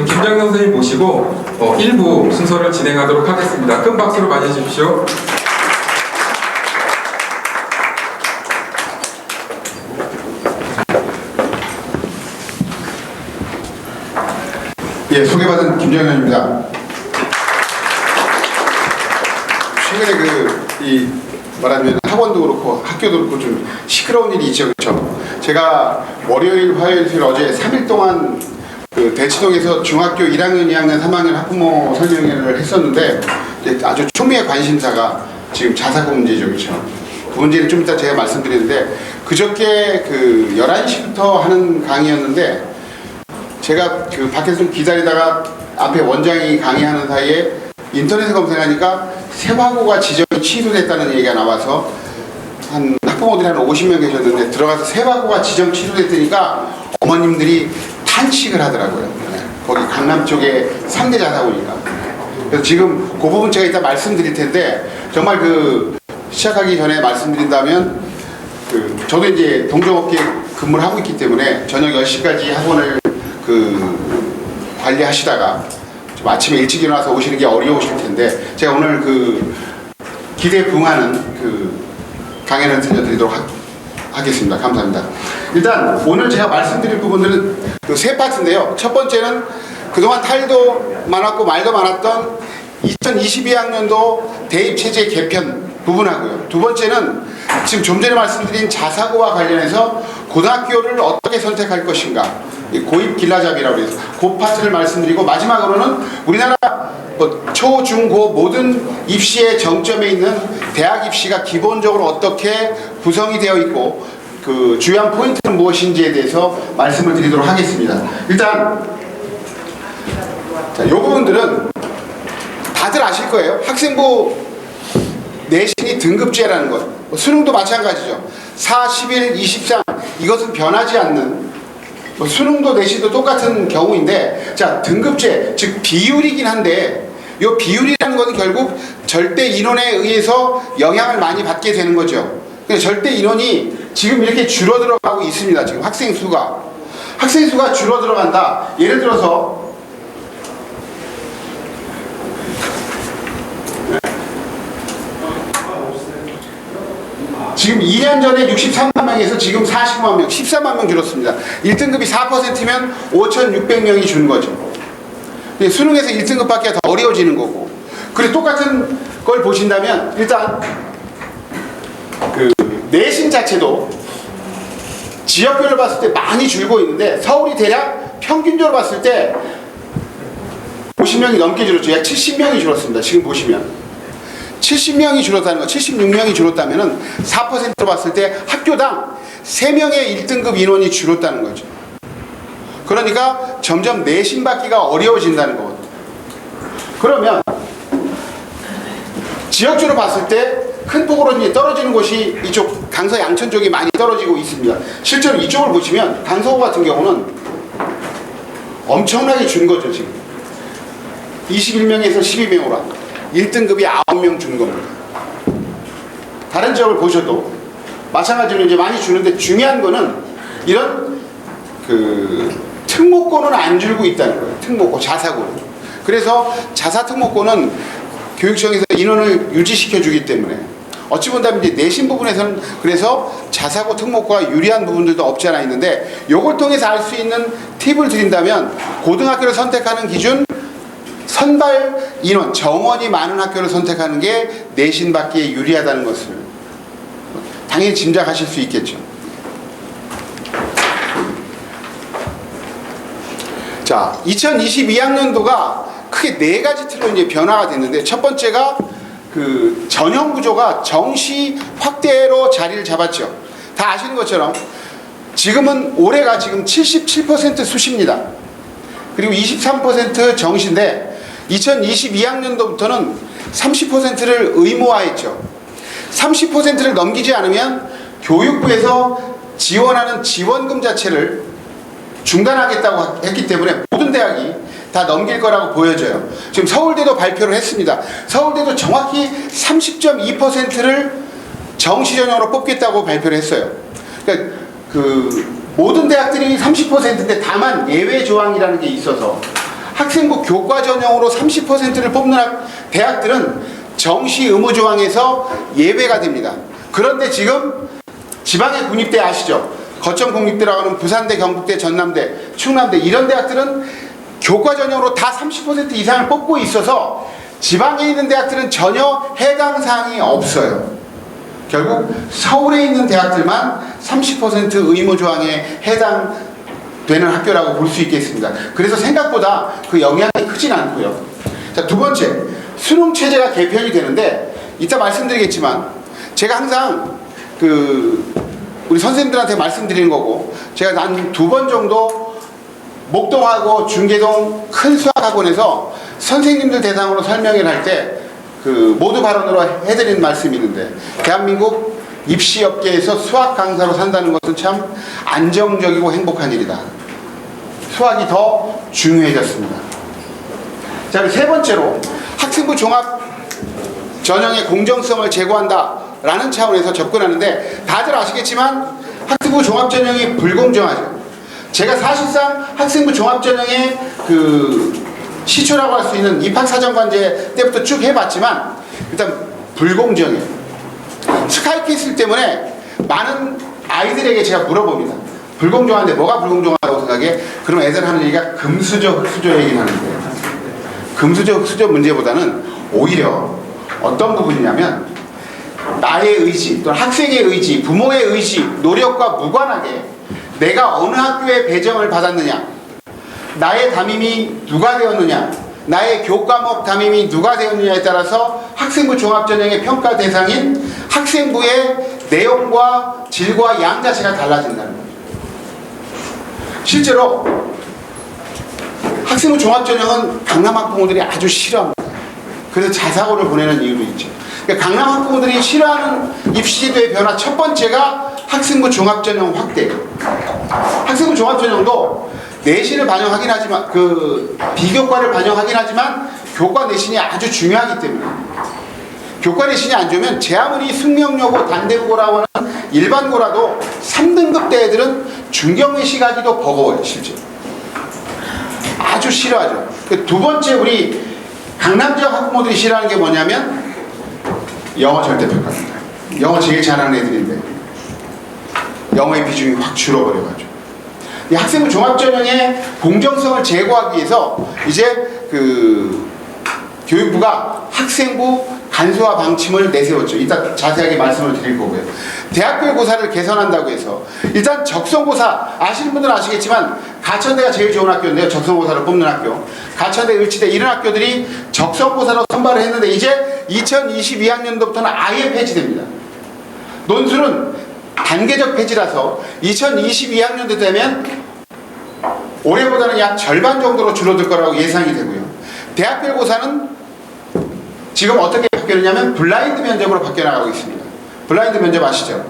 김장현 선생님 모시고 1부 순서를 진행하도록 하겠습니다. 큰 박수로 맞이해 주십시오. 예, 소개받은 김정현입니다. 최근에 말하자면 학원도 그렇고 학교도 그렇고 좀 시끄러운 일이 있죠, 그렇죠? 제가 월요일, 화요일, 수요일 어제 3일 동안 대치동에서 중학교 1학년, 2학년, 3학년 학부모 설명회를 했었는데 아주 초미의 관심사가 지금 자사고 문제죠, 그렇죠? 그 문제는 좀 이따 제가 말씀드리는데 그저께 11시부터 하는 강의였는데 제가 밖에서 좀 기다리다가 앞에 원장이 강의하는 사이에 인터넷에 검색하니까 세화고가 지정이 취소됐다는 얘기가 나와서 학부모들이 한 50명 계셨는데 들어가서 세화고가 지정 취소됐다니까 어머님들이 탄식을 하더라고요. 네. 거기 강남 쪽에 3대 자사고니까. 그래서 지금 그 부분 제가 이따 말씀드릴 텐데 정말 시작하기 전에 말씀드린다면 저도 이제 동종업계 근무를 하고 있기 때문에 저녁 10시까지 학원을 관리하시다가 좀 아침에 일찍 일어나서 오시는 게 어려우실 텐데 제가 오늘 기대에 부응하는 강연을 들려드리도록 하겠습니다. 감사합니다. 일단 오늘 제가 말씀드릴 부분들은 세 파트인데요. 첫 번째는 그동안 탈도 많았고 말도 많았던 2022학년도 대입체제 개편 부분하고요. 두 번째는 지금 좀 전에 말씀드린 자사고와 관련해서 고등학교를 어떻게 선택할 것인가, 고입 길라잡이라고 해서 그 파트를 말씀드리고, 마지막으로는 우리나라 초, 중, 고 모든 입시의 정점에 있는 대학 입시가 기본적으로 어떻게 구성이 되어 있고 주요한 포인트는 무엇인지에 대해서 말씀을 드리도록 하겠습니다. 일단 이 부분들은 다들 아실 거예요. 학생부 내신이 등급제라는 것, 수능도 마찬가지죠. 4, 11, 23 이것은 변하지 않는, 수능도 내신도 똑같은 경우인데, 자, 등급제, 즉 비율이긴 한데 이 비율이라는 것은 결국 절대 인원에 의해서 영향을 많이 받게 되는 거죠. 절대 인원이 지금 이렇게 줄어들어가고 있습니다. 지금 학생 수가 줄어들어간다. 예를 들어서 지금 2년 전에 63만 명에서 지금 49만 명, 14만 명 줄었습니다. 1등급이 4%면 5,600명이 준 거죠. 수능에서 1등급 받기가 더 어려워지는 거고. 그리고 똑같은 걸 보신다면 일단 내신 자체도 지역별로 봤을 때 많이 줄고 있는데 서울이 대략 평균적으로 봤을 때 50명이 넘게 줄었죠. 약 70명이 줄었습니다. 지금 보시면 70명이 줄었다는 거, 76명이 줄었다면 4%로 봤을 때 학교당 3명의 1등급 인원이 줄었다는 거죠. 그러니까 점점 내신 받기가 어려워진다는 거거든요. 그러면 지역주로 봤을 때 큰 폭으로 이제 떨어지는 곳이 이쪽 강서 양천 쪽이 많이 떨어지고 있습니다. 실제로 이쪽을 보시면 강서구 같은 경우는 엄청나게 준 거죠. 지금 21명에서 12명으로 1등급이 9명 준 겁니다. 다른 지역을 보셔도 마찬가지로 이제 많이 주는데, 중요한 거는 이런 특목고는 안 줄고 있다는 거예요. 특목고, 자사고는. 그래서 자사 특목고는 교육청에서 인원을 유지시켜 주기 때문에 어찌 본다면 이제 내신 부분에서는 그래서 자사고 특목고가 유리한 부분들도 없지 않아 있는데, 요걸 통해서 알 수 있는 팁을 드린다면 고등학교를 선택하는 기준, 선발 인원, 정원이 많은 학교를 선택하는 게 내신 받기에 유리하다는 것을 당연히 짐작하실 수 있겠죠. 자, 2022학년도가 크게 4가지 틀로 이제 변화가 됐는데, 첫 번째가 전형 구조가 정시 확대로 자리를 잡았죠. 다 아시는 것처럼 지금은 올해가 지금 77% 수시입니다. 그리고 23% 정시인데 2022학년도부터는 30%를 의무화했죠. 30%를 넘기지 않으면 교육부에서 지원하는 지원금 자체를 중단하겠다고 했기 때문에 모든 대학이 다 넘길 거라고 보여져요. 지금 서울대도 발표를 했습니다. 서울대도 정확히 30.2%를 정시 전형으로 뽑겠다고 발표를 했어요. 그러니까 모든 대학들이 30%인데 다만 예외 조항이라는 게 있어서 학생부 교과 전형으로 30%를 뽑는 대학들은 정시 의무 조항에서 예외가 됩니다. 그런데 지금 지방의 국립대 아시죠? 거점 국립대라고 하는 부산대, 경북대, 전남대, 충남대 이런 대학들은 교과 전형으로 다 30% 이상을 뽑고 있어서 지방에 있는 대학들은 전혀 해당 사항이 없어요. 결국 서울에 있는 대학들만 30% 의무 조항에 해당되는 학교라고 볼 수 있겠습니다. 그래서 생각보다 그 영향이 크진 않고요. 자, 두 번째, 수능 체제가 개편이 되는데 이따 말씀드리겠지만 제가 항상 우리 선생님들한테 말씀드리는 거고, 제가 한 2번 정도 목동하고 중계동 큰 수학학원에서 선생님들 대상으로 설명을 할 때 모두 발언으로 해드린 말씀이 있는데, 대한민국 입시 업계에서 수학 강사로 산다는 것은 참 안정적이고 행복한 일이다. 수학이 더 중요해졌습니다. 자, 세 번째로 학생부 종합 전형의 공정성을 제고한다 라는 차원에서 접근하는데, 다들 아시겠지만 학생부 종합 전형이 불공정하죠. 제가 사실상 학생부 종합 전형의 시초라고 할 수 있는 입학사정관제 때부터 쭉 해봤지만 일단 불공정해요. 스카이캐슬 때문에 많은 아이들에게 제가 물어봅니다. 불공정한데 뭐가 불공정하다고 생각해? 그럼 애들 하는 얘기가 금수저, 흑수저 얘기를 하는데, 금수저, 흑수저 문제보다는 오히려 어떤 부분이냐면 나의 의지 또는 학생의 의지, 부모의 의지, 노력과 무관하게 내가 어느 학교에 배정을 받았느냐, 나의 담임이 누가 되었느냐, 나의 교과목 담임이 누가 되었느냐에 따라서 학생부 종합전형의 평가 대상인 학생부의 내용과 질과 양 자체가 달라진다는 거죠. 실제로 학생부 종합전형은 강남학부모들이 아주 싫어합니다. 그래서 자사고를 보내는 이유도 있죠. 그러니까 강남학부모들이 싫어하는 입시제도의 변화 첫 번째가 학생부 종합전형 확대예요. 학생부 종합전형도 내신을 반영하긴 하지만 비교과를 반영하긴 하지만 교과 내신이 아주 중요하기 때문에, 교과 내신이 안 좋으면 제 아무리 숙명여고, 단대국어라고 하는 일반고라도 3등급 대 애들은 중경외시 가기도 버거워요. 실제 아주 싫어하죠. 두 번째, 우리 강남 지역 학부모들이 싫어하는 게 뭐냐면 영어 절대평가입니다. 영어 제일 잘하는 애들인데 영어의 비중이 확 줄어버려가지고, 이 학생부 종합전형의 공정성을 제고하기 위해서 이제 교육부가 학생부 간소화 방침을 내세웠죠. 이따 자세하게 말씀을 드릴 거고요. 대학교의 고사를 개선한다고 해서 일단 적성고사, 아시는 분들은 아시겠지만 가천대가 제일 좋은 학교인데요. 적성고사를 뽑는 학교, 가천대, 을지대 이런 학교들이 적성고사로 선발을 했는데 이제 2022학년도부터는 아예 폐지됩니다. 논술은 단계적 폐지라서 2022학년도 되면 올해보다는 약 절반 정도로 줄어들 거라고 예상이 되고요. 대학별 고사는 지금 어떻게 바뀌었냐면 블라인드 면접으로 바뀌어나가고 있습니다. 블라인드 면접 아시죠?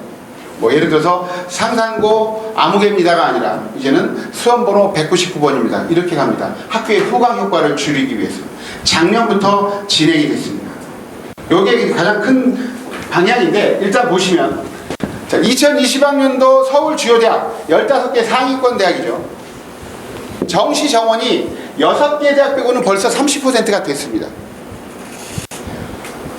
예를 들어서 상산고 아무개입니다가 아니라 이제는 수험번호 199번입니다. 이렇게 갑니다. 학교의 후광 효과를 줄이기 위해서 작년부터 진행이 됐습니다. 이게 가장 큰 방향인데, 일단 보시면 자, 2020학년도 서울 주요 대학 15개 상위권 대학이죠. 정시 정원이 6개 대학 빼고는 벌써 30%가 됐습니다.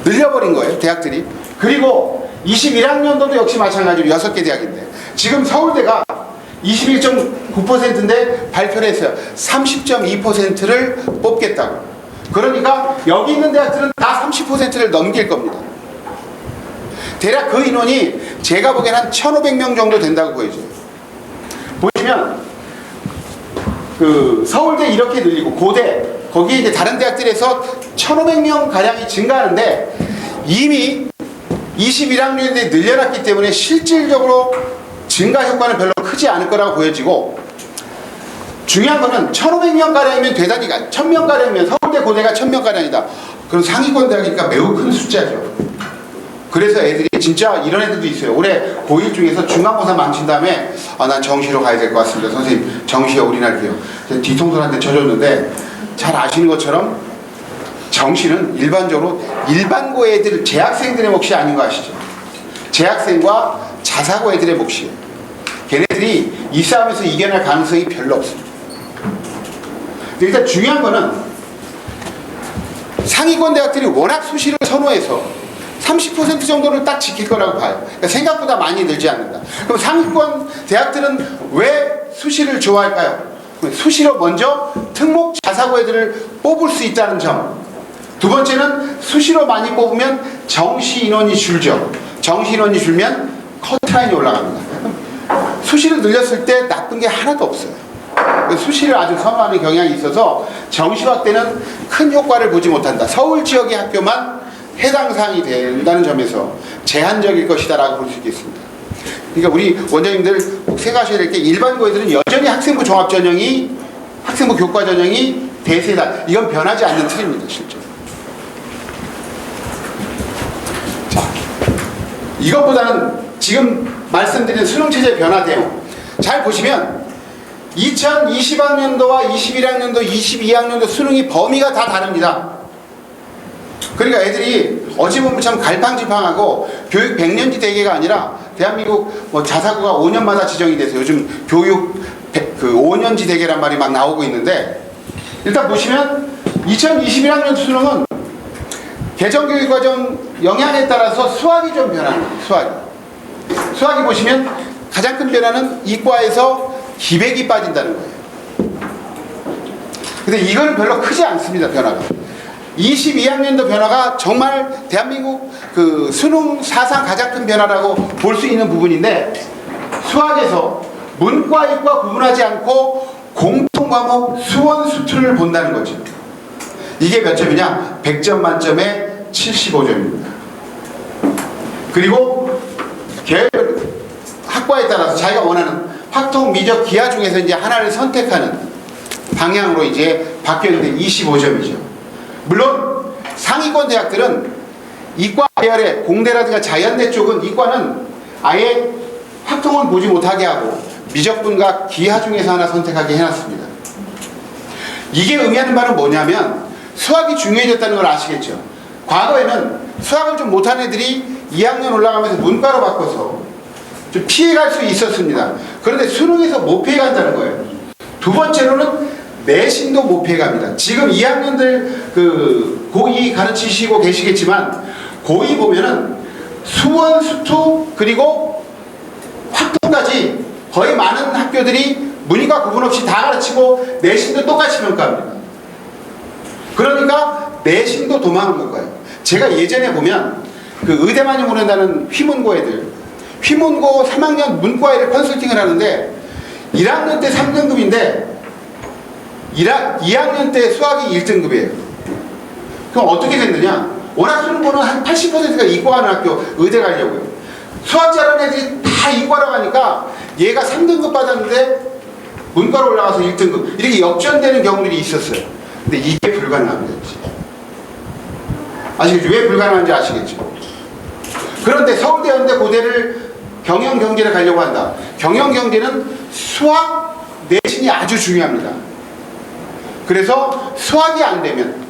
늘려버린 거예요, 대학들이. 그리고 21학년도도 역시 마찬가지로 6개 대학인데, 지금 서울대가 21.9%인데 발표를 했어요. 30.2%를 뽑겠다고. 그러니까 여기 있는 대학들은 다 30%를 넘길 겁니다. 대략 그 인원이 제가 보기엔 한 1,500명 정도 된다고 보여져요. 보시면 서울대 이렇게 늘리고 고대, 거기 이제 다른 대학들에서 1,500명 가량이 증가하는데 이미 21학년에 늘려놨기 때문에 실질적으로 증가 효과는 별로 크지 않을 거라고 보여지고, 중요한 거는 1,500명 가량이면 대단히가 1,000명 가량이면 서울대 고대가 1,000명 가량이다. 그럼 상위권 대학이니까 매우 큰 숫자죠. 그래서 애들이 진짜 이런 애들도 있어요. 올해 고1 중에서 중간고사 망친 다음에 난 정시로 가야 될 것 같습니다. 선생님 정시에 올인할게요. 뒤통수한테 쳐줬는데, 잘 아시는 것처럼 정시는 일반적으로 일반고 애들, 재학생들의 몫이 아닌 거 아시죠? 재학생과 자사고 애들의 몫이에요. 걔네들이 이 싸움에서 이겨낼 가능성이 별로 없습니다. 일단 중요한 거는 상위권 대학들이 워낙 수시를 선호해서 30% 정도를 딱 지킬 거라고 봐요. 그러니까 생각보다 많이 늘지 않는다. 그럼 상위권 대학들은 왜 수시를 좋아할까요? 수시로 먼저 특목 자사고 애들을 뽑을 수 있다는 점. 두 번째는 수시로 많이 뽑으면 정시 인원이 줄죠. 정시 인원이 줄면 커트라인이 올라갑니다. 수시를 늘렸을 때 나쁜 게 하나도 없어요. 수시를 아주 선호하는 경향이 있어서 정시화 때는 큰 효과를 보지 못한다. 서울 지역의 학교만 해당 사항이 된다는 점에서 제한적일 것이다라고 볼 수 있겠습니다. 그러니까 우리 원장님들 꼭 생각하셔야 될 게 일반고 애들은 여전히 학생부 종합 전형이 학생부 교과 전형이 대세다. 이건 변하지 않는 틀입니다. 실제로. 자, 이것보다는 지금 말씀드린 수능체제 변화 대응 잘 보시면 2020학년도와 21학년도, 22학년도 수능이 범위가 다 다릅니다. 그러니까 애들이 어찌 보면 참 갈팡질팡하고 교육 100년지 대계가 아니라 대한민국 뭐 자사고가 5년마다 지정이 돼서 요즘 교육 5년지 대계란 말이 막 나오고 있는데 일단 보시면 2021학년 수능은 개정교육과정 영향에 따라서 수학이 좀 변합니다. 수학이 보시면 가장 큰 변화는 이과에서 기백이 빠진다는 거예요. 근데 이건 별로 크지 않습니다. 변화가. 22학년도 변화가 정말 대한민국 그 수능 사상 가장 큰 변화라고 볼 수 있는 부분인데 수학에서 문과 이과 구분하지 않고 공통과목 수원 수투를 본다는 거죠. 이게 몇 점이냐? 100점 만점에 75점입니다. 그리고 학과에 따라서 자기가 원하는 확통, 미적, 기하 중에서 이제 하나를 선택하는 방향으로 이제 바뀌었는데 25점이죠. 물론 상위권 대학들은 이과 계열의 공대라든가 자연대 쪽은 이과는 아예 확통을 보지 못하게 하고 미적분과 기하 중에서 하나 선택하게 해놨습니다. 이게 의미하는 바는 뭐냐면 수학이 중요해졌다는 걸 아시겠죠. 과거에는 수학을 좀 못한 애들이 2학년 올라가면서 문과로 바꿔서 좀 피해갈 수 있었습니다. 그런데 수능에서 못 피해간다는 거예요. 두 번째로는 내신도 못 피해갑니다. 지금 2학년들 그 고2 가르치시고 계시겠지만 고2 보면은 수원, 수투 그리고 확통까지 거의 많은 학교들이 문이과 구분 없이 다 가르치고 내신도 똑같이 평가합니다. 그러니까 내신도 도망을 못 가요. 제가 예전에 보면 그 의대만이 보낸다는 휘문고 애들 휘문고 3학년 문과애를 컨설팅을 하는데 1학년 때 3등급인데 2학년 때 수학이 1등급이에요. 그럼 어떻게 됐느냐? 워낙 수능고는 한 80%가 이과 가는 학교 의대 가려고요. 수학 잘하는 애들이 다 이과로 가니까 얘가 3등급 받았는데 문과로 올라가서 1등급 이렇게 역전되는 경우들이 있었어요. 근데 이게 불가능합니다. 아시겠죠? 왜 불가능한지 아시겠죠? 그런데 서울대, 연대, 고대를 경영경제를 가려고 한다. 경영경제는 수학 내신이 아주 중요합니다. 그래서 수학이 안 되면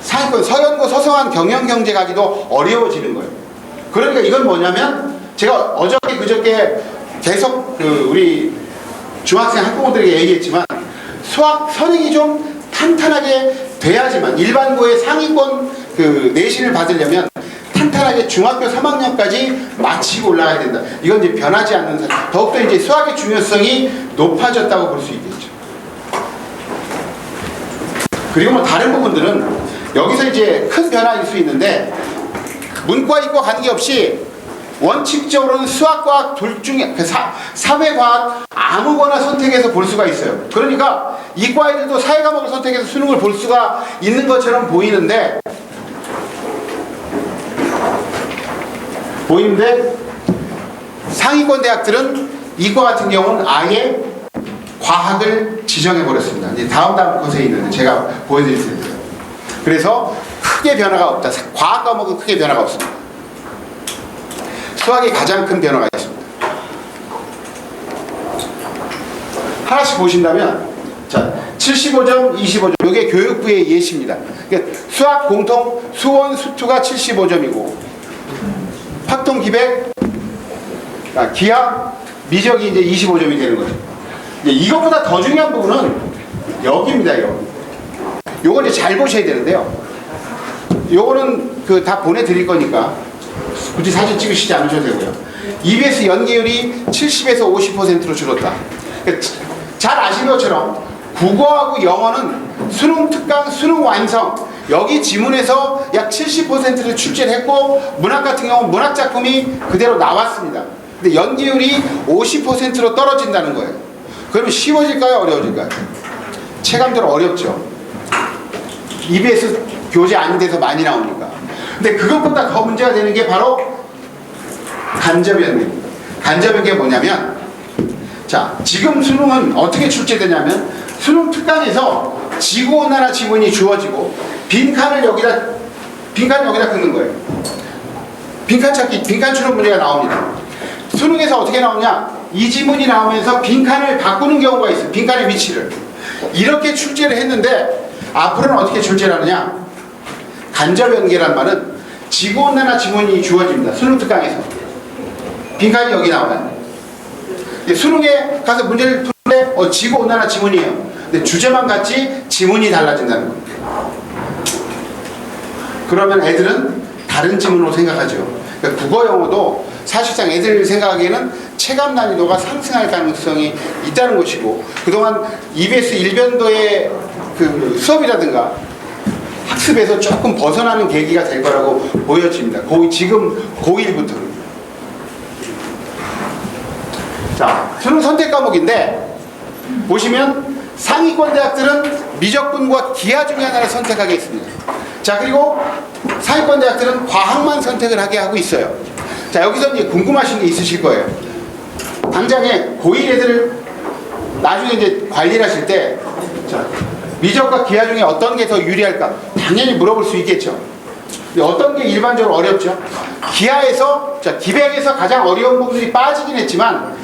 상위권 서연고 서성한 경영경제 가기도 어려워지는 거예요. 그러니까 이건 뭐냐면 제가 어저께 그저께 계속 우리 중학생 학부모들에게 얘기했지만 수학 선행이 좀 탄탄하게 돼야지만 일반고의 상위권 그 내신을 받으려면 탄탄하게 중학교 3학년까지 마치고 올라가야 된다. 이건 이제 변하지 않는 더욱더 이제 수학의 중요성이 높아졌다고 볼 수 있겠죠. 그리고 뭐 다른 부분들은 여기서 이제 큰 변화일 수 있는데 문과 이과 관계없이 원칙적으로는 수학과학 둘 중에 사회과학 아무거나 선택해서 볼 수가 있어요. 그러니까 이과 애들도 사회과목을 선택해서 수능을 볼 수가 있는 것처럼 보이는데 상위권 대학들은 이과 같은 경우는 아예 과학을 지정해버렸습니다. 이제 다음 것에 있는데 제가 보여드릴 텐데요. 그래서 크게 변화가 없다. 과학 과목은 크게 변화가 없습니다. 수학이 가장 큰 변화가 있습니다. 하나씩 보신다면 자 75점, 25점 이게 교육부의 예시입니다. 그러니까 수학 공통 수원, 수투가 75점이고 확통 기백, 기하, 미적이 이제 25점이 되는 거죠. 이것보다 더 중요한 부분은 여기입니다. 여기. 요거 이제 잘 보셔야 되는데요. 요거는 그 다 보내드릴 거니까 굳이 사진 찍으시지 않으셔도 되고요. EBS 연계율이 70에서 50%로 줄었다. 그러니까 잘 아시는 것처럼 국어하고 영어는 수능 특강, 수능 완성 여기 지문에서 약 70%를 출제를 했고 문학 같은 경우는 문학 작품이 그대로 나왔습니다. 근데 연계율이 50%로 떨어진다는 거예요. 그러면 쉬워질까요? 어려워질까요? 체감적으로 어렵죠. EBS 교재 아닌 데서 많이 나오니까. 근데 그것보다 더 문제가 되는 게 바로 간접연계입니다. 간접연계가 뭐냐면, 자, 지금 수능은 어떻게 출제되냐면 수능 특강에서 지구온난화 지문이 주어지고 빈칸을 여기다 긋는 거예요. 빈칸 찾기, 빈칸 추론 문제가 나옵니다. 수능에서 어떻게 나오냐? 이 지문이 나오면서 빈칸을 바꾸는 경우가 있어요. 빈칸의 위치를. 이렇게 출제를 했는데 앞으로는 어떻게 출제를 하느냐? 간접연계란 말은 지구온난화 지문이 주어집니다. 수능 특강에서. 빈칸이 여기 나와요. 수능에 가서 문제를 푸는데 지구온난화 지문이에요. 근데 주제만 같이 지문이 달라진다는 겁니다. 그러면 애들은 다른 지문으로 생각하죠. 그러니까 국어 영어도 사실상 애들 생각하기에는 체감 난이도가 상승할 가능성이 있다는 것이고, 그동안 EBS 일변도의 그 수업이라든가 학습에서 조금 벗어나는 계기가 될 거라고 보여집니다. 지금 고1부터는. 자, 수능 선택 과목인데 보시면 상위권 대학들은 미적분과 기하 중에 하나를 선택하겠습니다. 자, 그리고 상위권 대학들은 과학만 선택을 하게 하고 있어요. 자, 여기서 이제 궁금하신 게 있으실 거예요. 당장에 고1 애들을 나중에 이제 관리를 하실 때, 자, 미적과 기하 중에 어떤 게 더 유리할까? 당연히 물어볼 수 있겠죠. 근데 어떤 게 일반적으로 어렵죠? 기하에서, 자, 기백에서 가장 어려운 부분들이 빠지긴 했지만,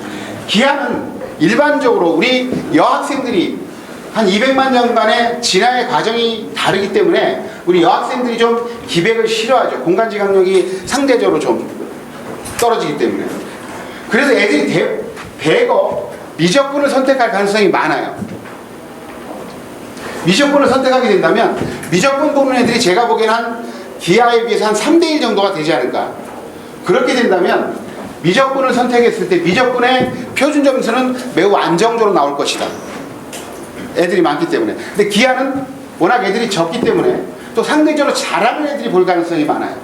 기하는 일반적으로 우리 여학생들이 한 200만 년간의 진화의 과정이 다르기 때문에 우리 여학생들이 좀 기백을 싫어하죠. 공간지각력이 상대적으로 좀 떨어지기 때문에. 그래서 애들이 대거 미적분을 선택할 가능성이 많아요. 미적분을 선택하게 된다면 미적분 보는 애들이 제가 보기엔 한 기하에 비해서 한 3대1 정도가 되지 않을까. 그렇게 된다면 미적분을 선택했을 때 미적분의 표준 점수는 매우 안정적으로 나올 것이다. 애들이 많기 때문에. 근데 기하는 워낙 애들이 적기 때문에 또 상대적으로 잘하는 애들이 볼 가능성이 많아요.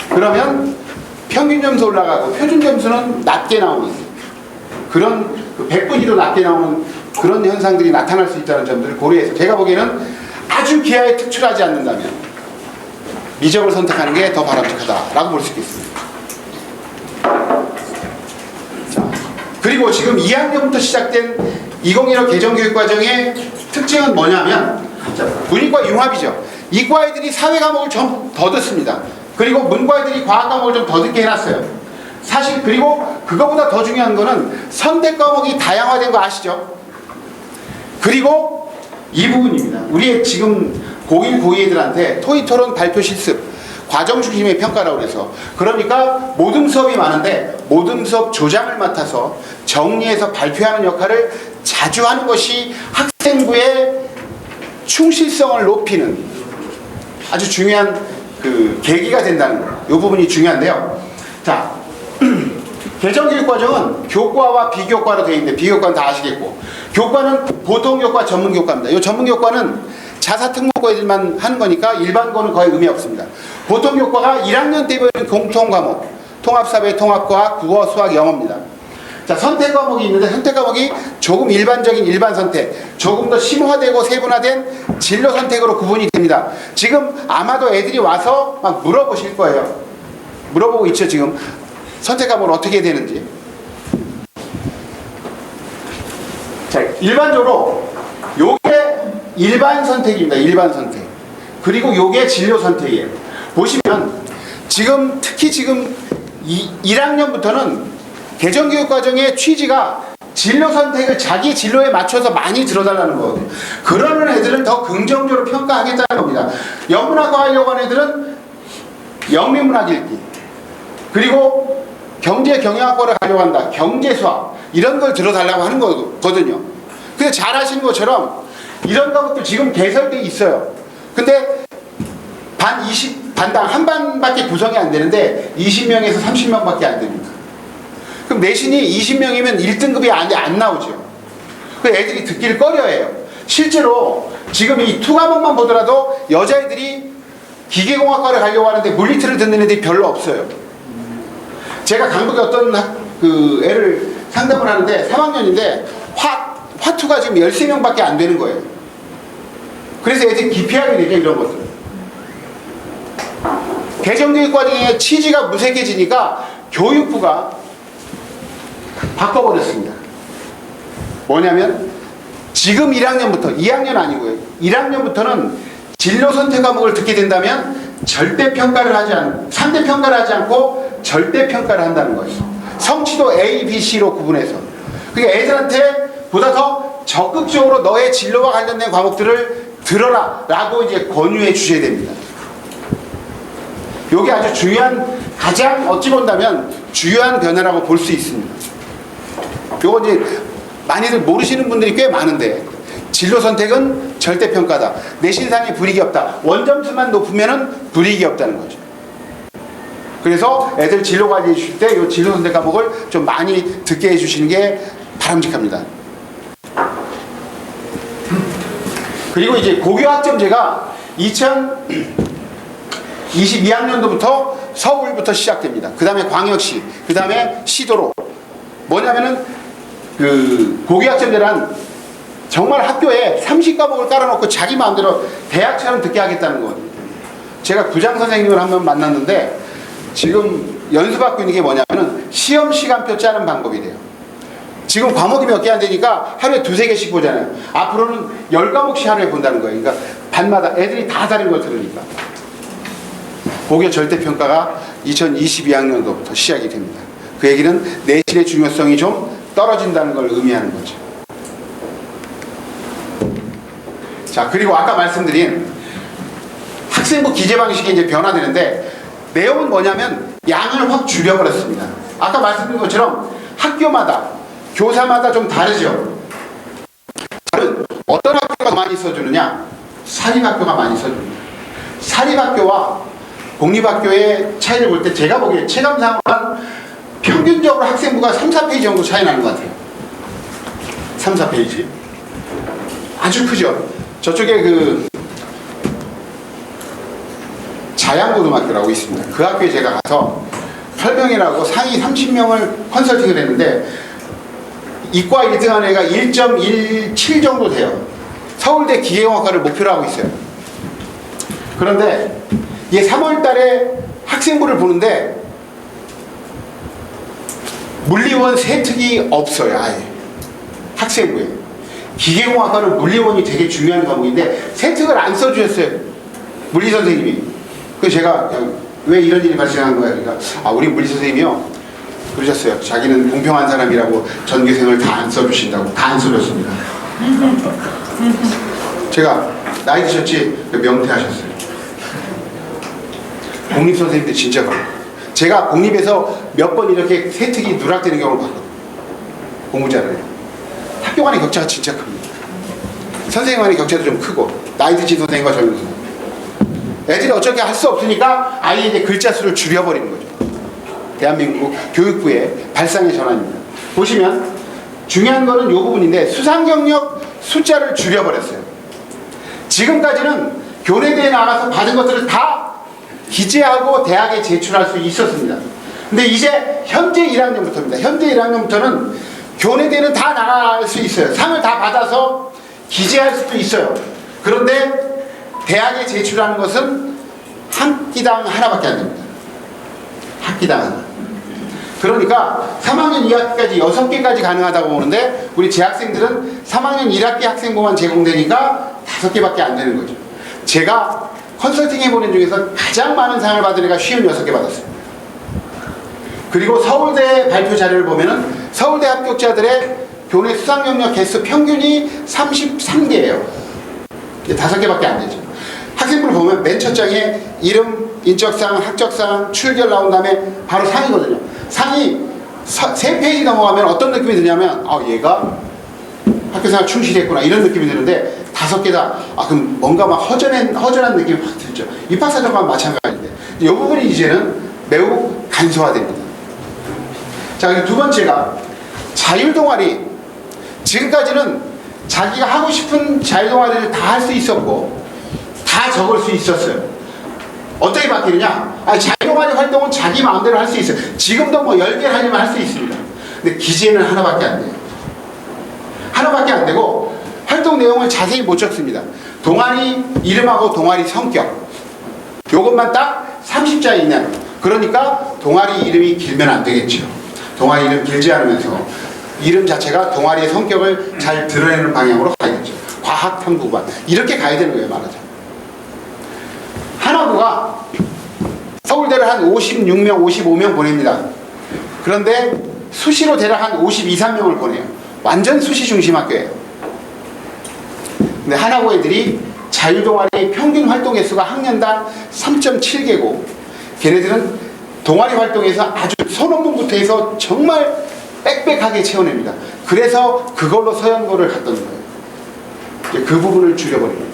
그러면 평균 점수 올라가고 표준 점수는 낮게 나오는 그런 100분위로 낮게 나오는 그런 현상들이 나타날 수 있다는 점들을 고려해서 제가 보기에는 아주 기하에 특출하지 않는다면 미적을 선택하는 게 더 바람직하다라고 볼 수 있겠습니다. 자, 그리고 지금 2학년부터 시작된 2015 개정교육과정의 특징은 뭐냐면, 자, 문이과 융합이죠. 이과 애들이 사회 과목을 좀 더 듣습니다. 그리고 문과 애들이 과학 과목을 좀 더 듣게 해놨어요. 사실 그리고 그거보다 더 중요한 거는 선택 과목이 다양화된 거 아시죠? 그리고 이 부분입니다. 우리의 지금 고1, 고2 애들한테 토익 토론 발표 실습 과정 중심의 평가라고 해서, 그러니까 모든 수업이 많은데 모든 수업 조장을 맡아서 정리해서 발표하는 역할을 자주 하는 것이 학생부의 충실성을 높이는 아주 중요한 그 계기가 된다는 거예요. 이 부분이 중요한데요. 자, 개정교육과정은 교과와 비교과로 되어 있는데, 비교과는 다 아시겠고, 교과는 보통교과, 전문교과입니다. 이 전문교과는 자사특목고 애들만 하는 거니까 일반고는 거의 의미 없습니다. 보통교과가 1학년 때 배우는 공통과목, 통합사회, 통합과학, 국어, 수학, 영어입니다. 자, 선택과목이 있는데 선택과목이 조금 일반적인 일반 선택, 조금 더 심화되고 세분화된 진로 선택으로 구분이 됩니다. 지금 아마도 애들이 와서 막 물어보실 거예요. 물어보고 있죠, 지금. 선택과목은 어떻게 되는지. 자, 일반적으로 요게 일반 선택입니다. 일반 선택. 그리고 요게 진로 선택이에요. 보시면 지금 특히 지금 1학년부터는 개정교육과정의 취지가 진로 선택을 자기 진로에 맞춰서 많이 들어달라는 거거든요. 그러는 애들은 더 긍정적으로 평가하겠다는 겁니다. 영문학과 하려고 하는 애들은 영민문학 읽기, 그리고 경제 경영학과를 가려고 한다, 경제수학, 이런 걸 들어달라고 하는 거거든요. 근데 잘 아시는 것처럼 이런 과목들 지금 개설돼 있어요. 근데 반당 한 반밖에 구성이 안 되는데 20명에서 30명밖에 안 됩니다. 그럼 내신이 20명이면 1등급이 안 나오죠. 그 애들이 듣기를 꺼려해요. 실제로 지금 이 2과목만 보더라도 여자애들이 기계공학과를 가려고 하는데 물리틀을 듣는 애들이 별로 없어요. 제가 강북에 어떤 그 애를 상담을 하는데 3학년인데 화투가 지금 13명밖에 안 되는 거예요. 그래서 애들이 기피하게 되죠, 이런 것들. 개정교육과정의 취지가 무색해지니까 교육부가 바꿔버렸습니다. 뭐냐면 지금 1학년부터, 2학년 아니고요. 1학년부터는 진로 선택 과목을 듣게 된다면 절대 평가를 하지 않고, 상대 평가를 하지 않고 절대 평가를 한다는 거예요. 성취도 A, B, C로 구분해서. 그러니까 애들한테 보다 더 적극적으로 너의 진로와 관련된 과목들을 들어라 라고 이제 권유해 주셔야 됩니다. 이게 아주 중요한, 가장 어찌 본다면 중요한 변화라고 볼 수 있습니다. 요거 이제 많이들 모르시는 분들이 꽤 많은데, 진로 선택은 절대평가다. 내신상에 불이익이 없다. 원점수만 높으면은 불이익이 없다는 거죠. 그래서 애들 진로 관리해 주실 때 이 진로 선택 과목을 좀 많이 듣게 해 주시는 게 바람직합니다. 그리고 이제 고교학점제가 2022학년도부터 서울부터 시작됩니다. 그 다음에 광역시, 그 다음에 시도로. 뭐냐면은 그 고교학점제란 정말 학교에 30과목을 깔아놓고 자기 마음대로 대학처럼 듣게 하겠다는 거예요. 제가 부장 선생님을 한 번 만났는데 지금 연습하고 있는 게 뭐냐면은 시험 시간표 짜는 방법이래요. 지금 과목이 몇 개 안 되니까 하루에 2-3개씩 보잖아요. 앞으로는 10과목씩 하루에 본다는 거예요. 그러니까 반마다 애들이 다 다른 걸 들으니까. 고교 절대평가가 2022학년도부터 시작이 됩니다. 그 얘기는 내신의 중요성이 좀 떨어진다는 걸 의미하는 거죠. 자, 그리고 아까 말씀드린 학생부 기재 방식이 이제 변화되는데, 내용은 뭐냐면 양을 확 줄여버렸습니다. 아까 말씀드린 것처럼 학교마다, 교사마다 좀 다르죠. 어떤 학교가 많이 써주느냐? 사립학교가 많이 써줍니다. 사립학교와 공립학교의 차이를 볼 때 제가 보기에 체감상으로 평균적으로 학생부가 3-4페이지 정도 차이 나는 것 같아요. 3-4페이지. 아주 크죠. 저쪽에 그 자양고등학교라고 있습니다. 그 학교에 제가 가서 8명이라고 상위 30명을 컨설팅을 했는데 이과 1등한 애가 1.17 정도 돼요. 서울대 기계공학과를 목표로 하고 있어요. 그런데 이게 3월 달에 학생부를 보는데 물리원 세특이 없어요. 아예 학생부에. 기계공학과는 물리원이 되게 중요한 과목인데 세특을 안 써주셨어요, 물리 선생님이. 그래서 제가 왜 이런 일이 발생한 거야? 그러니까 우리 물리 선생님이요 그러셨어요. 자기는 공평한 사람이라고 전교생을 다 안 써주신다고. 다 안 써줬습니다. 제가 나이 드셨지? 명퇴하셨어요. 공립 선생님들 진짜 그래요. 제가 공립에서 몇 번 이렇게 세특이 누락되는 경우를 봤거든요. 공부 잘해요. 학교 간의 격차가 진짜 큽니다. 선생님 간의 격차도 좀 크고, 나이 드신 선생님과 젊은 선생님. 애들이 어떻게 할 수 없으니까 아예 이제 글자 수를 줄여버리는 거죠. 대한민국 교육부의 발상의 전환입니다. 보시면 중요한 거는 이 부분인데, 수상경력 숫자를 줄여버렸어요. 지금까지는 교내대에 나가서 받은 것들을 다 기재하고 대학에 제출할 수 있었습니다. 근데 이제 현재 1학년부터입니다. 현재 1학년부터는 교내대는 다 나갈 수 있어요. 상을 다 받아서 기재할 수도 있어요. 그런데 대학에 제출하는 것은 한 끼당 하나밖에 안 됩니다. 한 끼당 하나. 그러니까 3학년 2학기까지 6개까지 가능하다고 보는데, 우리 재학생들은 3학년 1학기 학생부만 제공되니까 5개밖에 안 되는 거죠. 제가 컨설팅 해보는 중에서 가장 많은 상을 받은 애가 56개 받았어요. 그리고 서울대 발표 자료를 보면은 서울대 합격자들의 교내 수상경력 개수 평균이 33개예요. 5개밖에 안 되죠. 학생부를 보면 맨 첫 장에 이름, 인적사항, 학적사항, 출결 나온 다음에 바로 상이거든요. 상이 3페이지 넘어가면 어떤 느낌이 드냐면 얘가 학교생활 충실했구나 이런 느낌이 드는데, 5개다. 아, 그럼 뭔가 막 허전한 느낌이 확 들죠. 입학사정관 마찬가지인데. 이 부분이 이제는 매우 간소화됩니다. 자, 그리고 두 번째가 자율동아리. 지금까지는 자기가 하고 싶은 자율동아리를 다 할 수 있었고, 다 적을 수 있었어요. 어떻게 바뀌느냐? 자율동아리 활동은 자기 마음대로 할 수 있어요. 지금도 뭐 10개를 하려면 할 수 있습니다. 근데 기재는 하나밖에 안 돼요. 하나밖에 안 되고, 활동 내용을 자세히 못 적습니다. 동아리 이름하고 동아리 성격. 요것만 딱 30자 이내. 그러니까 동아리 이름이 길면 안 되겠죠. 동아리 이름 길지 않으면서 이름 자체가 동아리의 성격을 잘 드러내는 방향으로 가야겠죠. 과학 탐구반. 이렇게 가야 되는 거예요, 말하자면. 하나부가 서울대를 한 56명, 55명 보냅니다. 그런데 수시로 대략 한 52, 3명을 보내요. 완전 수시 중심 학교예요. 근데 하나고 애들이 자율동아리 평균 활동 횟수가 학년당 3.7개고, 걔네들은 동아리 활동에서 아주 소논문부터 해서 정말 빽빽하게 채워냅니다. 그래서 그걸로 서연고를 갔던 거예요. 이제 그 부분을 줄여버립니다.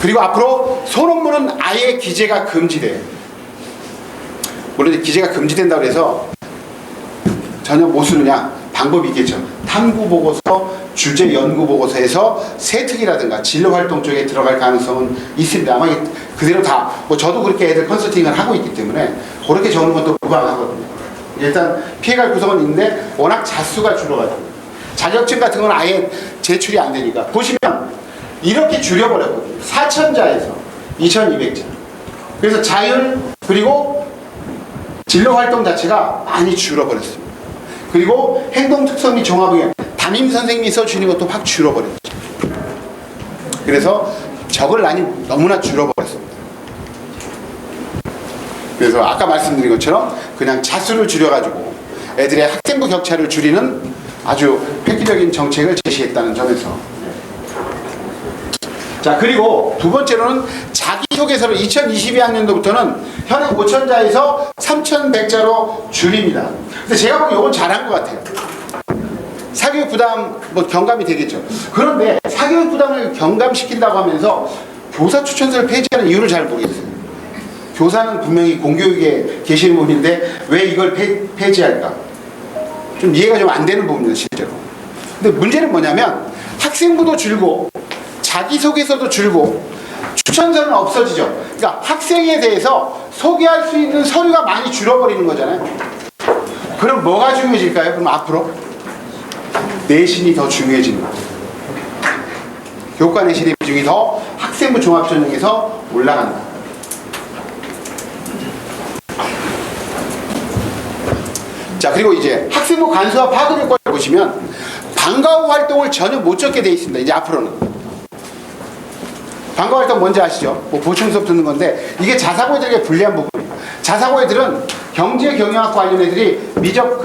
그리고 앞으로 소논문은 아예 기재가 금지돼요. 물론 기재가 금지된다고 해서 전혀 못 쓰느냐? 방법이 있겠죠. 탐구보고서, 주제연구보고서에서 세특이라든가 진로활동 쪽에 들어갈 가능성은 있습니다. 아마 그대로 다, 뭐 저도 그렇게 애들 컨설팅을 하고 있기 때문에 그렇게 적는 것도 무방하거든요. 일단 피해갈 구성은 있는데 워낙 자수가 줄어가지고 자격증 같은 건 아예 제출이 안 되니까 보시면 이렇게 줄여버렸거든요. 4,000자에서 2,200자. 그래서 자율 그리고 진로활동 자체가 많이 줄어버렸습니다. 그리고 행동특성 및 종합응용 담임 선생님이 써주는 것도 확 줄어버렸죠. 그래서 적을 난이 너무나 줄어버렸습니다. 그래서 아까 말씀드린 것처럼 그냥 자수를 줄여가지고 애들의 학생부 격차를 줄이는 아주 획기적인 정책을 제시했다는 점에서. 자, 그리고 두 번째로는 자기소개서를 2022학년도부터는 현행 5,000자에서 3,100자로 줄입니다. 근데 제가 보기엔 이건 잘한 것 같아요. 사교육 부담 뭐 경감이 되겠죠. 그런데 사교육 부담을 경감시킨다고 하면서 교사 추천서를 폐지하는 이유를 잘 모르겠어요. 교사는 분명히 공교육에 계시는 분인데 왜 이걸 폐지할까? 좀 이해가 좀 안 되는 부분입니다, 실제로. 근데 문제는 뭐냐면 학생부도 줄고 자기소개서도 줄고 추천서는 없어지죠. 그러니까 학생에 대해서 소개할 수 있는 서류가 많이 줄어버리는 거잖아요. 그럼 뭐가 중요해질까요? 그럼 앞으로 내신이 더 중요해집니다. 교과 내신의 비중이 더 학생부 종합전형에서 올라간다. 자, 그리고 이제 학생부 간소화 파급 효과를 보시면 방과 후 활동을 전혀 못 적게 돼 있습니다. 이제 앞으로는 방과 활동 뭔지 아시죠? 뭐 보충 수업 듣는 건데 이게 자사고 애들에게 불리한 부분이에요. 자사고 애들은 경제 경영학 관련 애들이 미적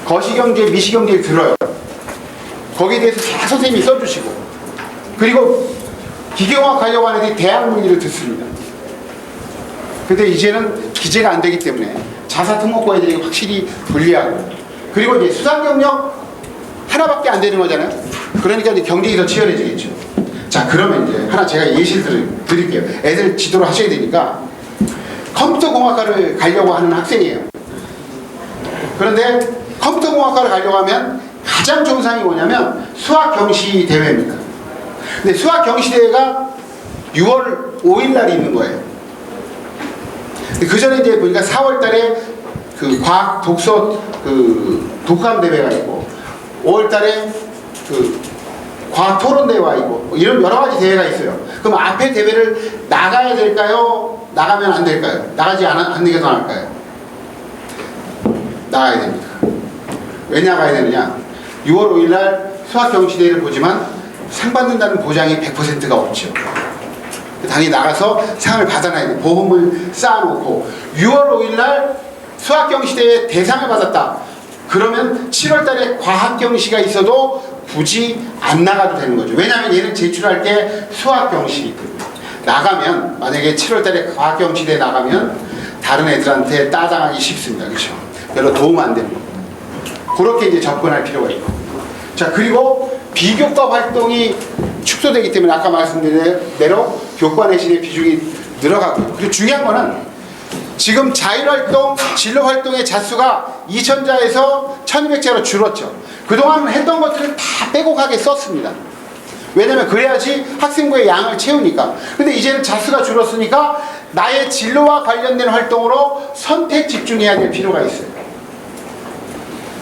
거시경제 미시경제를 들어요. 거기에 대해서 다 선생님이 써주시고, 그리고 기계공학 가려고 하는 애들이 대학 문의를 듣습니다. 근데 이제는 기재가 안 되기 때문에 자사특목고 애들이 확실히 불리하고, 그리고 이제 수상경력 하나밖에 안 되는 거잖아요. 그러니까 이제 경쟁이 더 치열해지겠죠. 자, 그러면 이제 하나 제가 예시를 드릴게요. 애들 지도를 하셔야 되니까 컴퓨터공학과를 가려고 하는 학생이에요. 그런데 컴퓨터공학과를 가려고 하면 가장 좋은 상이 뭐냐면 수학경시 대회입니다. 근데 수학경시 대회가 6월 5일 날 있는 거예요. 그 전에 이제 보니까 4월 달에 그 과학 독서 독감 대회가 있고, 5월 달에 그 과학 토론 대회가 있고, 이런 여러 가지 대회가 있어요. 그럼 앞에 대회를 나가야 될까요? 나가면 안 될까요? 나가지 않는 게 더 나을까요? 나가야 됩니다. 왜 나가야 되느냐? 6월 5일 날 수학경시대회를 보지만 상 받는다는 보장이 100%가 없죠. 당연히 나가서 상을 받아놔야 돼. 보험을 쌓아놓고 6월 5일 날 수학경시대회 대상을 받았다. 그러면 7월 달에 과학경시가 있어도 굳이 안 나가도 되는 거죠. 왜냐하면 얘는 제출할 게 수학경시. 나가면, 만약에 7월 달에 과학경시대에 나가면 다른 애들한테 따당하기 쉽습니다. 그렇죠? 별로 도움 안 되는 거. 그렇게 이제 접근할 필요가 있고. 자, 그리고 비교과 활동이 축소되기 때문에 아까 말씀드린 대로 교과 내신의 비중이 늘어가고요. 그리고 중요한 거는 지금 자율활동, 진로활동의 자수가 2000자에서 1200자로 줄었죠. 그동안 했던 것들을 다 빼곡하게 썼습니다. 왜냐면 그래야지 학생부의 양을 채우니까. 근데 이제는 자수가 줄었으니까 나의 진로와 관련된 활동으로 선택 집중해야 될 필요가 있어요.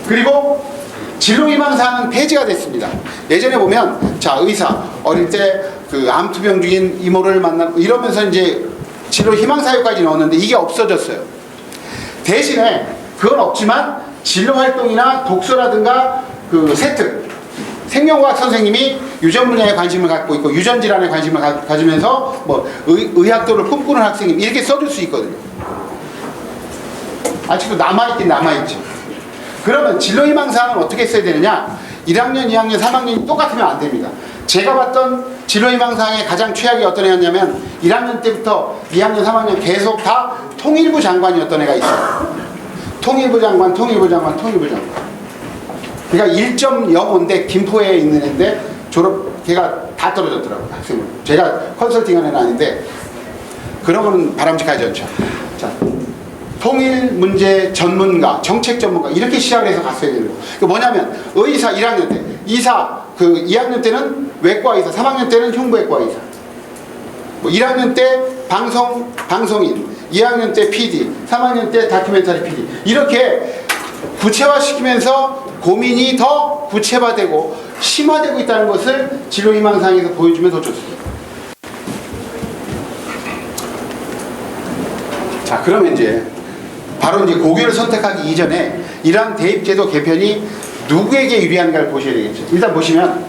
그리고 진로희망사항은 폐지가 됐습니다. 예전에 보면 자 의사 어릴 때 그 암투병 중인 이모를 만나고 이러면서 이제 진로희망사유까지 넣었는데 이게 없어졌어요. 대신에 그건 없지만 진로활동이나 독서라든가 그 세특 생명과학 선생님이 유전 분야에 관심을 갖고 있고 유전 질환에 관심을 가지면서 뭐 의학도를 꿈꾸는 학생님 이렇게 써줄 수 있거든요. 아직도 남아있긴 남아있죠. 그러면 진로희망사항은 어떻게 써야 되느냐? 1학년, 2학년, 3학년이 똑같으면 안 됩니다. 제가 봤던 진로희망사항의 가장 최악이 어떤 애였냐면 1학년 때부터 2학년, 3학년 계속 다 통일부 장관이었던 애가 있어요. 통일부 장관, 통일부 장관, 통일부 장관. 그러니까 1.05인데 김포에 있는 애인데 걔가 다 떨어졌더라고요. 학생을. 제가 컨설팅한 애는 아닌데 그런 거는 바람직하지 않죠. 자, 통일 문제 전문가, 정책 전문가 이렇게 시작을 해서 갔어야 되는 거. 그 뭐냐면 의사 1학년 때, 이사 그 2학년 때는 외과 의사, 3학년 때는 흉부외과 의사. 뭐 1학년 때 방송인, 2학년 때 PD, 3학년 때 다큐멘터리 PD 이렇게 구체화시키면서 고민이 더 구체화되고 심화되고 있다는 것을 진로희망사항에서 보여주면 더 좋습니다. 자, 그러면 이제 바로 이제 고교를 선택하기 이전에 이러한 대입제도 개편이 누구에게 유리한가를 보셔야 되겠죠. 일단 보시면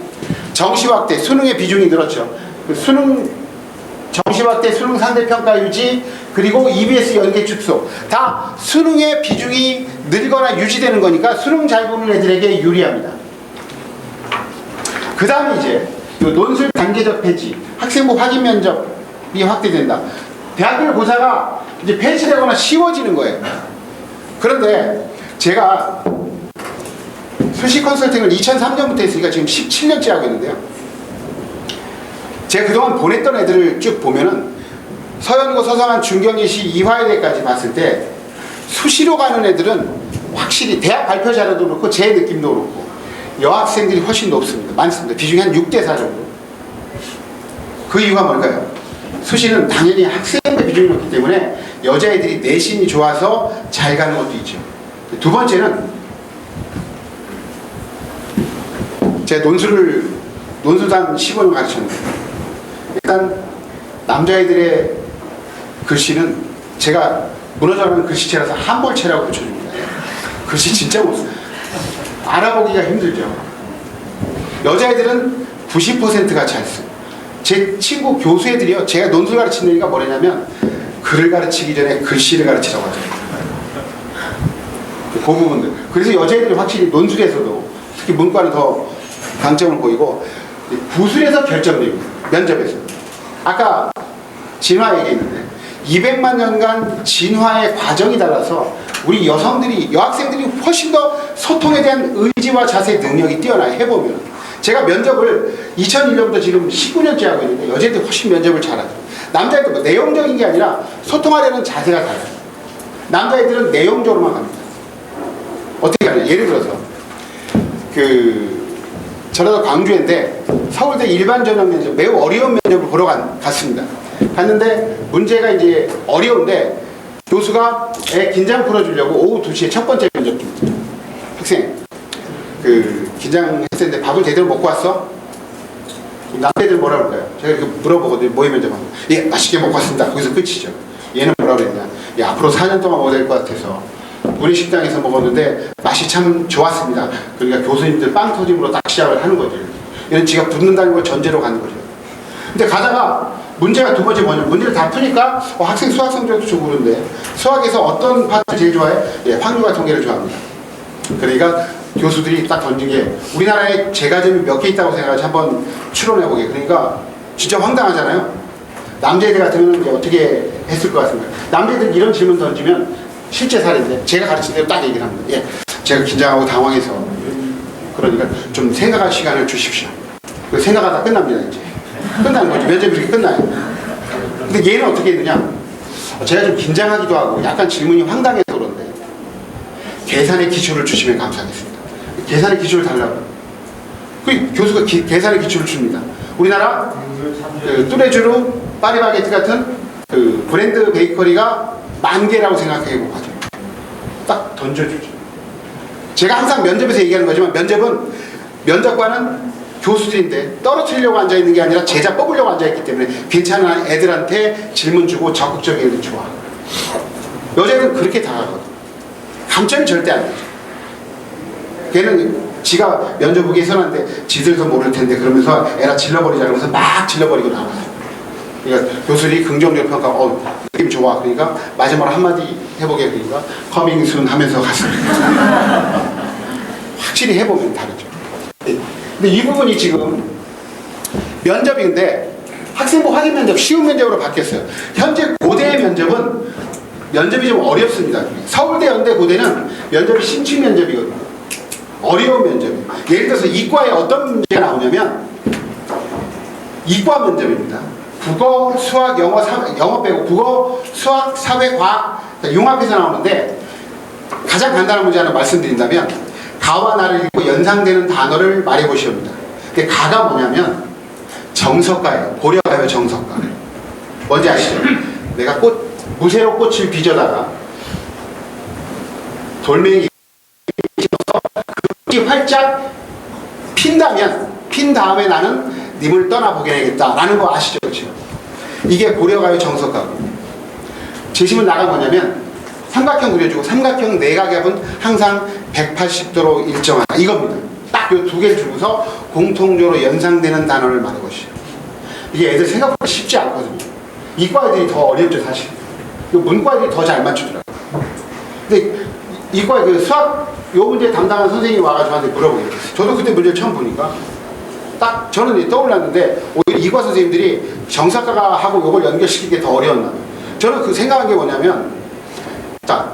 정시확대, 수능의 비중이 늘었죠. 그 정시확대, 수능 상대평가 유지, 그리고 EBS 연계 축소 다 수능의 비중이 늘거나 유지되는 거니까 수능 잘 보는 애들에게 유리합니다. 그 다음에 이제 논술 단계적 폐지, 학생부 확인 면접이 확대된다. 대학교 고사가 이제 폐지되거나 쉬워지는 거예요. 그런데 제가 수시 컨설팅을 2003년부터 했으니까 지금 17년째 하고 있는데요. 제가 그동안 보냈던 애들을 쭉 보면은 서연고, 서성한, 중경예시, 이화여대까지 봤을 때 수시로 가는 애들은 확실히 대학 발표 자료도 그렇고 제 느낌도 그렇고 여학생들이 훨씬 높습니다. 많습니다. 비중이 한 6대4 정도. 그 이유가 뭘까요? 수시는 당연히 학생의 비중이 높기 때문에 여자애들이 내신이 좋아서 잘 가는 것도 있죠. 두 번째는 제가 논술단 15년 가르쳤는데 일단 남자애들의 글씨는 제가 무너져가는 글씨체라서 한벌체라고 붙여줍니다. 글씨 진짜 못 써요. 알아보기가 힘들죠. 여자애들은 90%가 잘 써요. 제 친구 교수 애들이요. 제가 논술 가르치는 얘기가 뭐냐면 글을 가르치기 전에 글씨를 가르치라고 하죠. 그 부분들. 그래서 여자애들이 확실히 논술에서도 특히 문과는 더 강점을 보이고 구술에서 결정됩니다. 면접에서. 아까 진화 얘기했는데 200만 년간 진화의 과정이 달라서 우리 여학생들이 훨씬 더 소통에 대한 의지와 자세 능력이 뛰어나요. 해보면. 제가 면접을 2001년부터 지금 19년째 하고 있는데 여자애들이 훨씬 면접을 잘하죠. 남자애들 뭐 내용적인 게 아니라 소통하려는 자세가 달라요. 남자애들은 내용적으로만 갑니다. 어떻게 하냐. 예를 들어서 저도 광주인데 서울대 일반 전형 면접 매우 어려운 면접을 보러 갔습니다. 갔는데 문제가 이제 어려운데 교수가 애 긴장 풀어주려고 오후 2시에 첫 번째 면접 줍니다. 학생 긴장했을 때 밥을 제대로 먹고 왔어? 남자애들 뭐라 그럴까요? 제가 이렇게 물어보거든요. 모의 면접하면 예 맛있게 먹고 왔습니다. 거기서 끝이죠. 얘는 뭐라 그랬냐? 예, 앞으로 4년 동안 먹어야 될 것 같아서 우리 식당에서 먹었는데 맛이 참 좋았습니다. 그러니까 교수님들 빵 터짐으로 딱 시작을 하는 거죠. 얘는 지가 붙는다는 걸 전제로 가는 거죠. 근데 가다가 문제가 두 번째 뭐냐? 문제를 다 푸니까 학생 수학 성적도 좋고 그런데 수학에서 어떤 파트 제일 좋아해? 예, 확률과 통계를 좋아합니다. 그러니까 교수들이 딱 던진 게 우리나라에 제과점이 몇 개 있다고 생각하지 한번 추론해보게. 그러니까 진짜 황당하잖아요. 남자애들 같으면 이제 어떻게 했을 것 같습니다. 남자애들 이런 질문 던지면 실제 사례인데 제가 가르친 대로 딱 얘기를 합니다. 예, 제가 긴장하고 당황해서 그러니까 좀 생각할 시간을 주십시오. 그 생각하다 끝납니다. 이제 끝나는 거죠. 면접이 이렇게 끝나요. 근데 얘는 어떻게 했느냐? 제가 좀 긴장하기도 하고 약간 질문이 황당해서 그런데 계산의 기초를 주시면 감사하겠습니다. 계산의 기초를 달라고. 그 교수가 계산의 기초를 줍니다. 우리나라 그 뚜레쥬르, 파리바게트 같은 그 브랜드 베이커리가 10,000개라고 생각해보고 하죠. 딱 던져주죠. 제가 항상 면접에서 얘기하는 거지만 면접관은 교수들인데 떨어뜨리려고 앉아있는 게 아니라 제자 뽑으려고 앉아있기 때문에 괜찮은 애들한테 질문 주고 적극적인 애들 좋아. 여자애들은 그렇게 당하거든. 감점이 절대 안 되죠. 걔는 지가 면접 보기 해서는데 지들도 모를 텐데 그러면서 애라 질러버리자 그러면서 막 질러버리고 나와요. 그러니까 교수들이 긍정적 평가, 느낌 좋아. 그러니까 마지막으로 한마디 해보게 그러니까 커밍 순 하면서 갔습니다. 확실히 해보면 다르죠. 근데 이 부분이 지금 면접인데 학생부 확인 면접, 쉬운 면접으로 바뀌었어요. 현재 고대 면접은 면접이 좀 어렵습니다. 서울대, 연대, 고대는 면접이 심취 면접이거든요. 어려운 면접이에요. 예를 들어서 이과에 어떤 문제가 나오냐면 이과 면접입니다. 국어, 수학, 영어 빼고 국어, 수학, 사회, 과학 융합해서 나오는데 가장 간단한 문제 하나 말씀드린다면 가와 나를 읽고 연상되는 단어를 말해보시옵니다. 근데 가가 뭐냐면 정석가예요. 고려가요 정석가. 뭔지 아시죠? 내가 무쇠로 꽃을 빚어다가 돌멩이 그 활짝 핀 다음에 나는 님을 떠나보게야겠다라는 거 아시죠? 그렇죠? 이게 고려가요 정석가고 제시문 나가 뭐냐면 삼각형 그려주고 삼각형 내각압은 항상 180도로 일정하다 이겁니다. 딱 이 두 개를 주고서 공통적으로 연상되는 단어를 말해보시죠. 이게 애들 생각보다 쉽지 않거든요. 이과 애들이 더 어렵죠 사실. 문과 애들이 더 잘 맞추더라고요. 근데 이과 그 수학 요 문제 담당한 선생님이 와가지고 저한테 물어보게요. 저도 그때 문제를 처음 보니까 딱 저는 떠올랐는데 오히려 이과 선생님들이 정석가가 하고 요걸 연결시키기 더 어려웠나. 저는 그 생각한 게 뭐냐면 자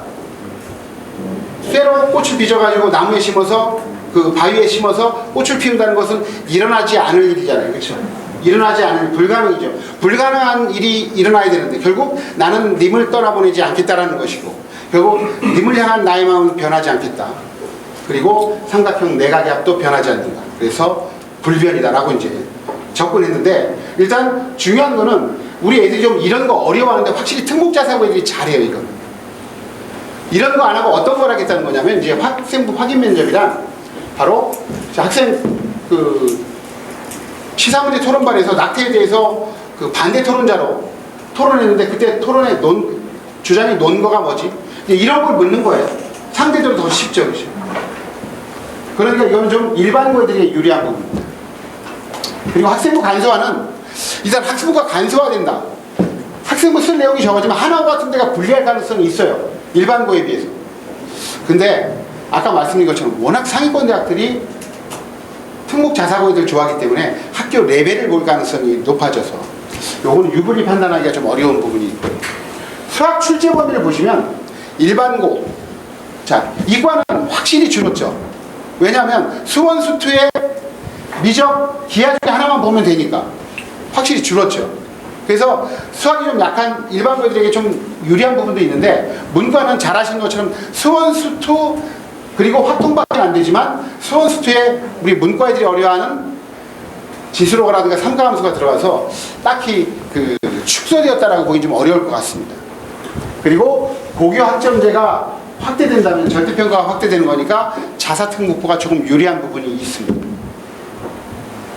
쇠로 꽃을 빚어가지고 나무에 심어서 그 바위에 심어서 꽃을 피운다는 것은 일어나지 않을 일이잖아요. 그렇죠? 일어나지 않을 불가능이죠. 불가능한 일이 일어나야 되는데 결국 나는 님을 떠나보내지 않겠다라는 것이고 결국 님을 향한 나의 마음은 변하지 않겠다. 그리고 삼각형 내각압도 변하지 않는다. 그래서 불변이다라고 이제 접근했는데 일단 중요한 거는 우리 애들이 좀 이런 거 어려워하는데 확실히 특목자사고 애들이 잘해요. 이거 이런 거 안 하고 어떤 걸 하겠다는 거냐면 이제 학생부 확인 면접이란 바로 학생 그 시사문제 토론반에서 낙태에 대해서 그 반대 토론자로 토론했는데 그때 토론에 주장이 논 거가 뭐지? 이런 걸 묻는 거예요. 상대적으로 더 쉽죠. 그렇죠? 그러니까 이거는 좀 일반고들이 유리한 부분입니다. 그리고 학생부 간소화는 일단 학생부가 간소화된다. 학생부 쓸 내용이 적어지면 하나고 같은 데가 불리할 가능성이 있어요. 일반고에 비해서. 근데 아까 말씀드린 것처럼 워낙 상위권 대학들이 특목자사고들을 좋아하기 때문에 학교 레벨을 볼 가능성이 높아져서 요거는 유불리 판단하기가 좀 어려운 부분이 있고요. 수학 출제 범위를 보시면 일반고 자 이과는 확실히 줄었죠. 왜냐하면 수원 수투의 미적 기하 중에 하나만 보면 되니까 확실히 줄었죠. 그래서 수학이 좀 약한 일반고들에게 좀 유리한 부분도 있는데 문과는 잘 아시는 것처럼 수원 수투 그리고 확통밖에 안 되지만 수원 수투에 우리 문과 애들이 어려워하는 지수로라든가 삼가함수가 들어가서 딱히 그 축소되었다라고 보기 좀 어려울 것 같습니다. 그리고 고교 학점제가 확대된다면 절대평가가 확대되는 거니까 자사특목고가 조금 유리한 부분이 있습니다.